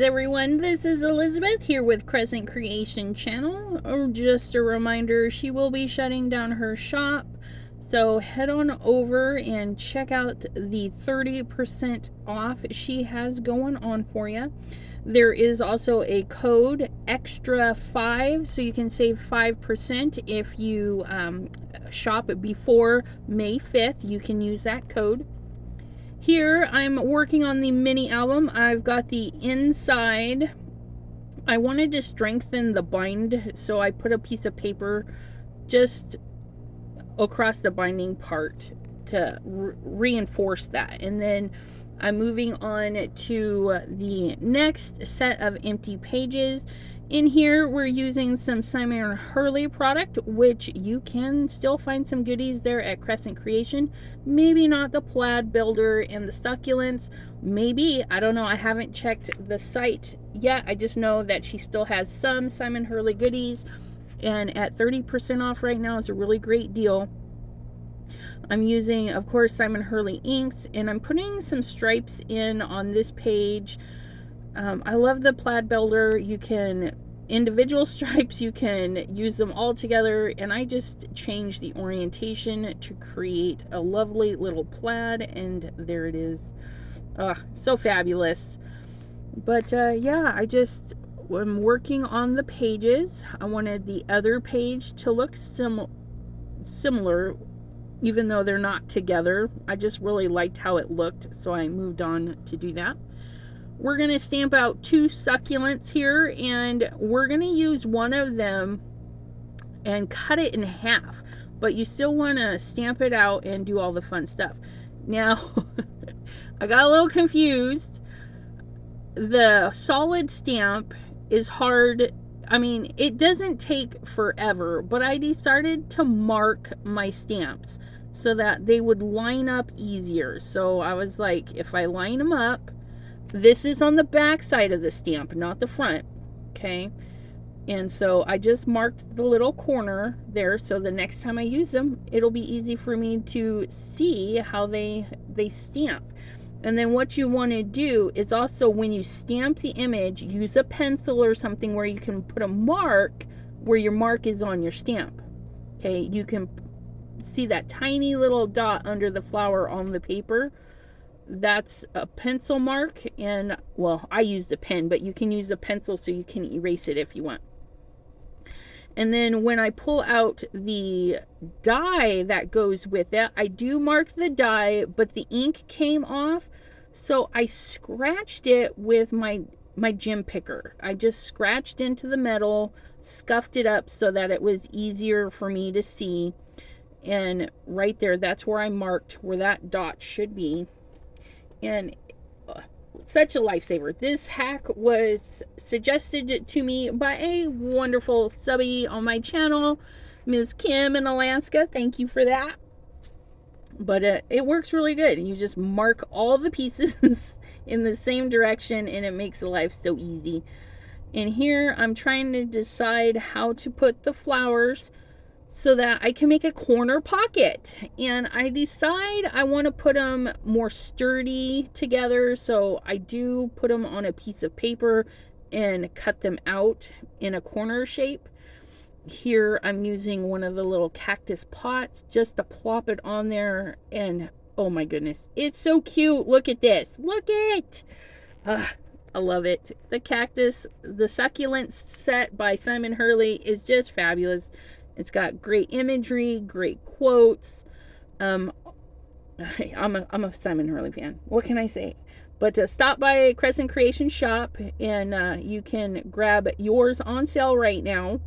everyone, this is Elizabeth here with Crescent Creation channel. Just a reminder, she will be shutting down her shop, so head on over and check out the 30% off she has going on for you. There is also a code extra 5, so you can save 5% if you shop before May 5th. You can use that code. Here I'm working on the mini album. I've got the inside. I wanted to strengthen the bind, so I put a piece of paper just across the binding part to reinforce that. And then I'm moving on to the next set of empty pages. In here we're using some Simon & Hurley product, which you can still find some goodies there at Crescent Creation. Maybe not the plaid builder and the succulents. Maybe, I don't know, I haven't checked the site yet. I just know that she still has some Simon & Hurley goodies, and at 30% off right now is a really great deal. I'm using, of course, Simon & Hurley inks, and I'm putting some stripes in on this page. I love the plaid builder. You can individual stripes, you can use them all together, and I just changed the orientation to create a lovely little plaid, and there it is. So fabulous. But yeah, I'm working on the pages. I wanted the other page to look similar, even though they're not together. I just really liked how it looked, so I moved on to do that. We're going to stamp out 2 succulents here, and we're going to use one of them and cut it in half, but you still want to stamp it out and do all the fun stuff. Now, I got a little confused. The solid stamp is hard. I mean, it doesn't take forever, but I decided to mark my stamps so that they would line up easier. So I was like, if I line them up, this is on the back side of the stamp, not the front, okay? And so I just marked the little corner there, so the next time I use them, it'll be easy for me to see how they stamp. And then what you want to do is also, when you stamp the image, use a pencil or something where you can put a mark where your mark is on your stamp. Okay, you can see that tiny little dot under the flower on the paper. That's a pencil mark, and well, I used a pen, but you can use a pencil so you can erase it if you want. And then when I pull out the die that goes with it, I do mark the die, but the ink came off, so I scratched it with my gem picker. I just scratched into the metal, scuffed it up so that it was easier for me to see. And right there, that's where I marked where that dot should be. And such a lifesaver. This hack was suggested to me by a wonderful subby on my channel, Ms. Kim in Alaska. Thank you for that. But it works really good. You just mark all the pieces in the same direction, and it makes life so easy. And here I'm trying to decide how to put the flowers so that I can make a corner pocket. And I decide I want to put them more sturdy together, so I do put them on a piece of paper and cut them out in a corner shape. Here I'm using one of the little cactus pots just to plop it on there, and oh my goodness, it's so cute. Look at this. Look it. I love it. The cactus, the succulent set by Simon Hurley is just fabulous. It's got great imagery, great quotes. I'm a Simon Hurley fan. What can I say? But stop by Crescent Creation shop, and you can grab yours on sale right now.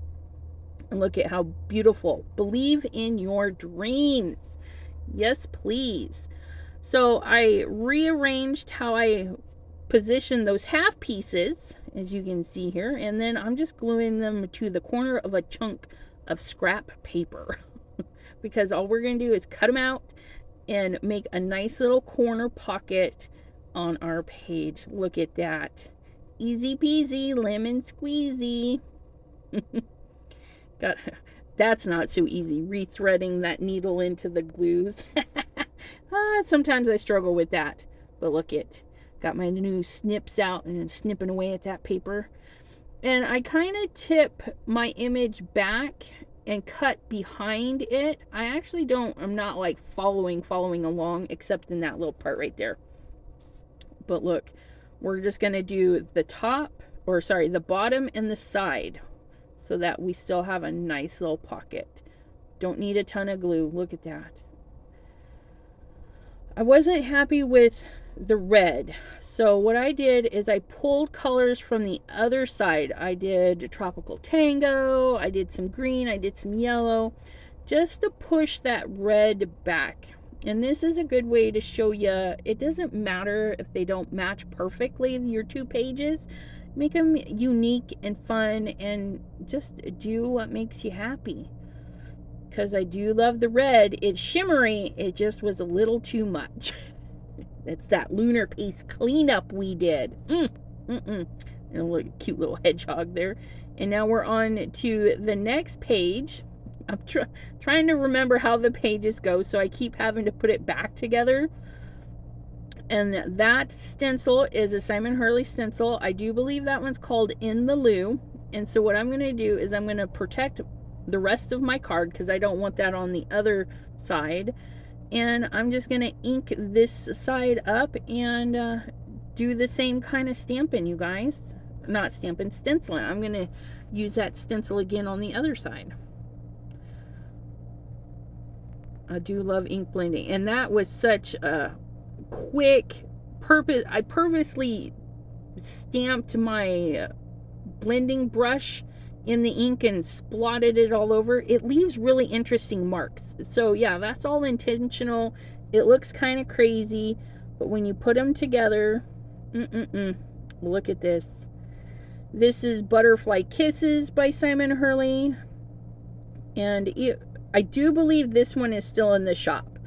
And look at how beautiful. Believe in your dreams. Yes, please. So I rearranged how I positioned those half pieces, as you can see here, and then I'm just gluing them to the corner of a chunk of scrap paper because all we're going to do is cut them out and make a nice little corner pocket on our page. Look at that. Easy peasy, lemon squeezy. That's not so easy, rethreading that needle into the glues. Sometimes I struggle with that, but look it. Got my new snips out and snipping away at that paper. And I kind of tip my image back and cut behind it. I'm not like following along, except in that little part right there. But look, we're just going to do the the bottom and the side so that we still have a nice little pocket. Don't need a ton of glue. Look at that. I wasn't happy with the red, so what I did is I pulled colors from the other side. I did Tropical Tango, I did some green, I did some yellow, just to push that red back. And this is a good way to show you it doesn't matter if they don't match perfectly, your two pages. Make them unique and fun, and just do what makes you happy. Because I do love the red. It's shimmery. It just was a little too much. It's that lunar paste cleanup we did. And a little, cute little hedgehog there. And now we're on to the next page. I'm trying to remember how the pages go, so I keep having to put it back together. And that stencil is a Simon Hurley stencil. I do believe that one's called In the Loo. And so what I'm going to do is I'm going to protect the rest of my card because I don't want that on the other side. And I'm just going to ink this side up and do the same kind of stamping, you guys. Not stamping, stenciling. I'm going to use that stencil again on the other side. I do love ink blending. And that was such a quick purpose. I purposely stamped my blending brush in the ink and splotted it all over. It leaves really interesting marks. So yeah, that's all intentional. It looks kind of crazy, but when you put them together, look at this. This is Butterfly Kisses by Simon Hurley. And I do believe this one is still in the shop,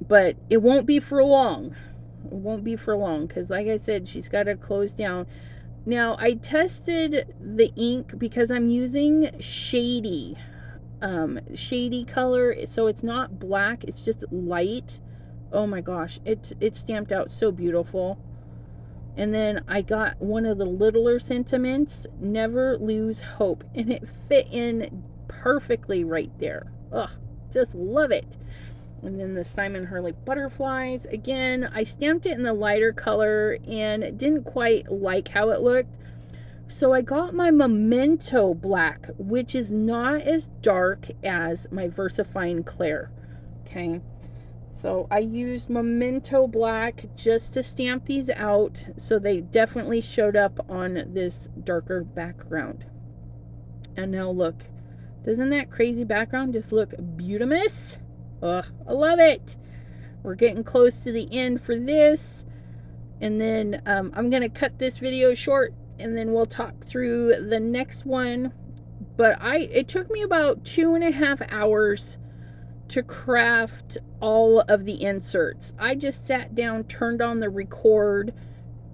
but it won't be for long. It won't be for long because, like I said, she's got to close down. Now, I tested the ink because I'm using shady color, so it's not black, it's just light. Oh my gosh, it stamped out so beautiful. And then I got one of the littler sentiments, Never Lose Hope, and it fit in perfectly right there. Ugh, just love it. And then the Simon Hurley butterflies. Again, I stamped it in the lighter color and didn't quite like how it looked. So I got my Memento black, which is not as dark as my VersaFine Claire. Okay. So I used Memento black just to stamp these out. So they definitely showed up on this darker background. And now look. Doesn't that crazy background just look beautimous? Ugh, I love it. We're getting close to the end for this. And then I'm going to cut this video short and then we'll talk through the next one. But it took me about 2.5 hours to craft all of the inserts. I just sat down, turned on the record,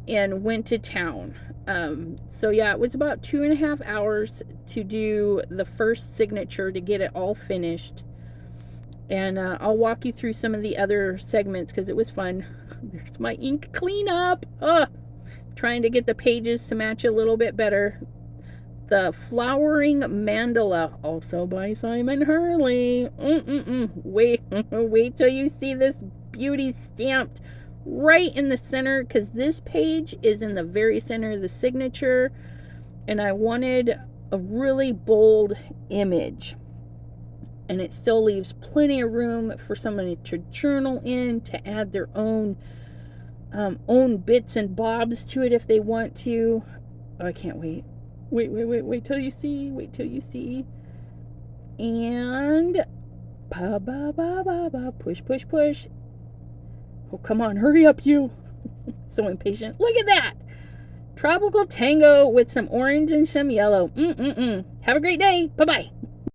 and went to town. So yeah, it was about 2.5 hours to do the first signature to get it all finished. And I'll walk you through some of the other segments because it was fun. There's my ink cleanup. Trying to get the pages to match a little bit better. The Flowering Mandala, also by Simon Hurley. Wait till you see this beauty stamped right in the center, because this page is in the very center of the signature. And I wanted a really bold image. And it still leaves plenty of room for somebody to journal in, to add their own bits and bobs to it if they want to. Oh, I can't wait. Wait till you see. Wait till you see. And push. Oh, come on, hurry up, you. So impatient. Look at that. Tropical Tango with some orange and some yellow. Have a great day. Bye-bye.